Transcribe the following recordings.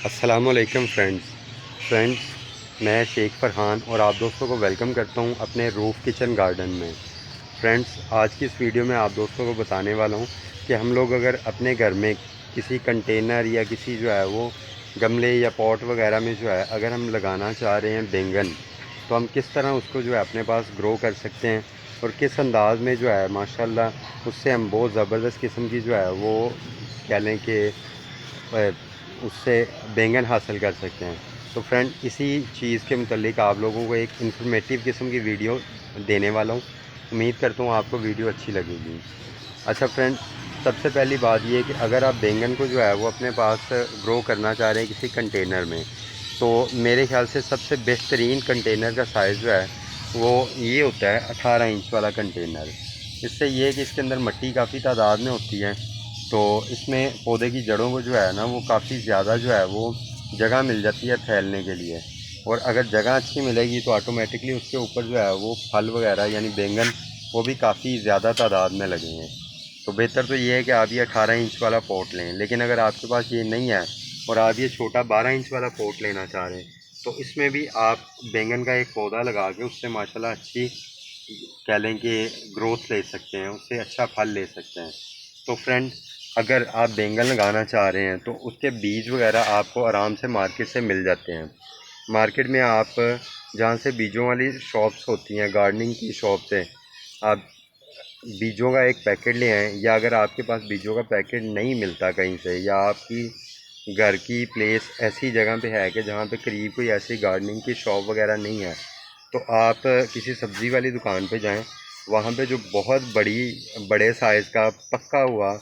अस्सलामुअलैकुम फ्रेंड्स, मैं शेख फरहान और आप दोस्तों को वेलकम करता हूं अपने रूफ़ किचन गार्डन में। फ्रेंड्स, आज की इस वीडियो में आप दोस्तों को बताने वाला हूं कि हम लोग अगर अपने घर में किसी कंटेनर या किसी जो है वो गमले या पॉट वगैरह में जो है अगर हम लगाना चाह रहे हैं बैंगन, तो हम किस तरह उसको जो है अपने पास ग्रो कर सकते हैं और किस अंदाज में जो है माशाल्लाह उससे हम बहुत ज़बरदस्त किस्म की जो है वो कह लें कि उससे बैंगन हासिल कर सकते हैं। तो फ्रेंड, इसी चीज़ के मुतल्लिक आप लोगों को एक इन्फॉर्मेटिव किस्म की वीडियो देने वाला हूँ। उम्मीद करता हूँ आपको वीडियो अच्छी लगेगी। अच्छा फ्रेंड, सबसे पहली बात ये है कि अगर आप बैंगन को जो है वो अपने पास ग्रो करना चाह रहे हैं किसी कंटेनर में, तो मेरे ख्याल से सबसे बेहतरीन कंटेनर का साइज़ जो है वो ये होता है 18 इंच वाला कंटेनर। इससे ये है कि इसके अंदर मिट्टी काफ़ी तादाद में होती है, तो इसमें पौधे की जड़ों को जो है ना वो काफ़ी ज़्यादा जो है वो जगह मिल जाती है फैलने के लिए। और अगर जगह अच्छी मिलेगी तो ऑटोमेटिकली उसके ऊपर जो है वो फल वगैरह यानी बैंगन वो भी काफ़ी ज़्यादा तादाद में लगेंगे। तो बेहतर तो ये है कि आप ये 18 इंच वाला पॉट लें। लेकिन अगर आपके पास ये नहीं है और आप ये छोटा 12 इंच वाला पॉट लेना चाह रहे हैं, तो इसमें भी आप बैंगन का एक पौधा लगा के उससे माशाल्लाह अच्छी कह लें कि ग्रोथ ले सकते हैं, उससे अच्छा फल ले सकते हैं। तो फ्रेंड, अगर आप बैंगन लगाना चाह रहे हैं तो उसके बीज वगैरह आपको आराम से मार्केट से मिल जाते हैं। मार्केट में आप जहाँ से बीजों वाली शॉप्स होती हैं, गार्डनिंग की शॉप से आप बीजों का एक पैकेट ले आएँ, या अगर आपके पास बीजों का पैकेट नहीं मिलता कहीं से, या आपकी घर की प्लेस ऐसी जगह पे है कि जहाँ पे करीब कोई ऐसी गार्डनिंग की शॉप वगैरह नहीं है, तो आप किसी सब्ज़ी वाली दुकान पे जाएं। वहाँ पे जो बहुत बड़े साइज़ का पका हुआ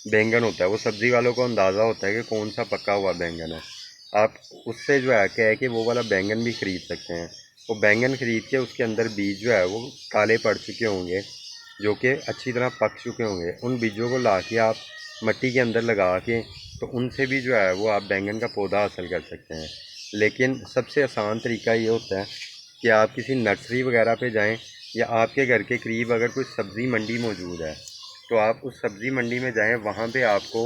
बैंगन होता है, वो सब्ज़ी वालों को अंदाज़ा होता है कि कौन सा पका हुआ बैंगन है। आप उससे जो है क्या है कि वो वाला बैंगन भी ख़रीद सकते हैं। वो बैंगन ख़रीद के उसके अंदर बीज जो है वो काले पड़ चुके होंगे, जो कि अच्छी तरह पक चुके होंगे। उन बीजों को ला के आप मिट्टी के अंदर लगा के तो उनसे भी जो है वो आप बैंगन का पौधा हासिल कर सकते हैं। लेकिन सबसे आसान तरीका ये होता है कि आप किसी नर्सरी वगैरह पे जाएं, या आपके घर के करीब अगर कोई सब्ज़ी मंडी मौजूद है तो आप उस सब्ज़ी मंडी में जाएं। वहाँ पे आपको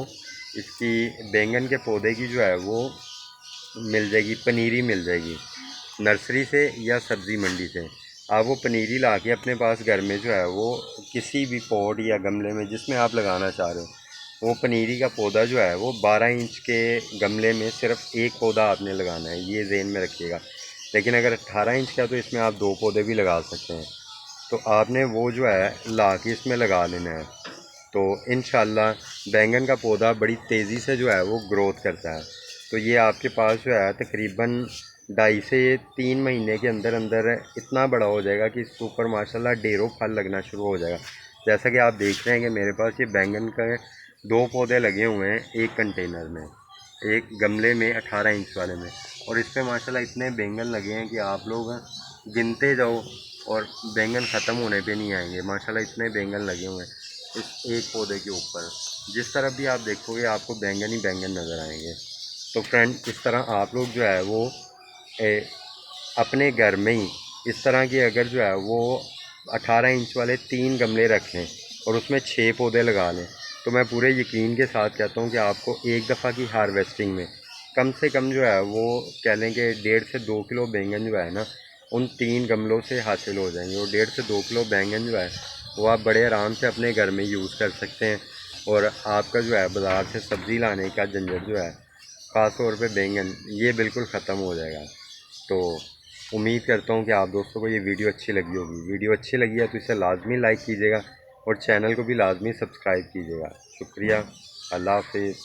इसकी बैंगन के पौधे की जो है वो मिल जाएगी, पनीरी मिल जाएगी नर्सरी से या सब्ज़ी मंडी से। आप वो पनीरी ला के अपने पास घर में जो है वो किसी भी पॉट या गमले में जिसमें आप लगाना चाह रहे हो, वो पनीरी का पौधा जो है वो 12 इंच के गमले में सिर्फ एक पौधा आपने लगाना है, ये ज़हन में रखिएगा। लेकिन अगर 18 इंच का तो इसमें आप 2 पौधे भी लगा सकते हैं। तो आपने वो जो है ला के इसमें लगा लेना है, तो इंशाल्लाह बैंगन का पौधा बड़ी तेज़ी से जो है वो ग्रोथ करता है। तो ये आपके पास जो है तकरीबन 2.5 से 3 महीने के अंदर अंदर इतना बड़ा हो जाएगा कि इसके ऊपर माशाल्लाह ढेरों फल लगना शुरू हो जाएगा। जैसा कि आप देख रहे हैं कि मेरे पास ये बैंगन का 2 पौधे लगे हुए हैं एक कंटेनर में, एक गमले में 18 इंच वाले में, और इस पर माशाल्लाह इतने बैंगन लगे हैं कि आप लोग गिनते जाओ और बैंगन ख़त्म होने पे नहीं आएंगे। माशाल्लाह इतने बैंगन लगे हुए हैं इस एक पौधे के ऊपर। जिस तरफ भी आप देखोगे आपको बैंगन ही बैंगन नज़र आएंगे। तो फ्रेंड, इस तरह आप लोग जो है वो ए, अपने घर में ही इस तरह की अगर जो है वो 18 इंच वाले 3 गमले रखें और उसमें 6 पौधे लगा लें, तो मैं पूरे यकीन के साथ कहता हूँ कि आपको एक दफ़ा की हार्वेस्टिंग में कम से कम जो है वो कह लें कि 1.5 से 2 किलो बैंगन जो है ना उन 3 गमलों से हासिल हो जाएंगे। और 1.5 से 2 किलो बैंगन जो है वो आप बड़े आराम से अपने घर में यूज़ कर सकते हैं। और आपका जो है बाज़ार से सब्ज़ी लाने का झंझट जो है ख़ास तौर पे बैंगन, ये बिल्कुल ख़त्म हो जाएगा। तो उम्मीद करता हूँ कि आप दोस्तों को ये वीडियो अच्छी लगी होगी। वीडियो अच्छी लगी है तो इसे लाजमी लाइक कीजिएगा और चैनल को भी लाजमी सब्सक्राइब कीजिएगा। शुक्रिया। अल्लाह हाफिज़।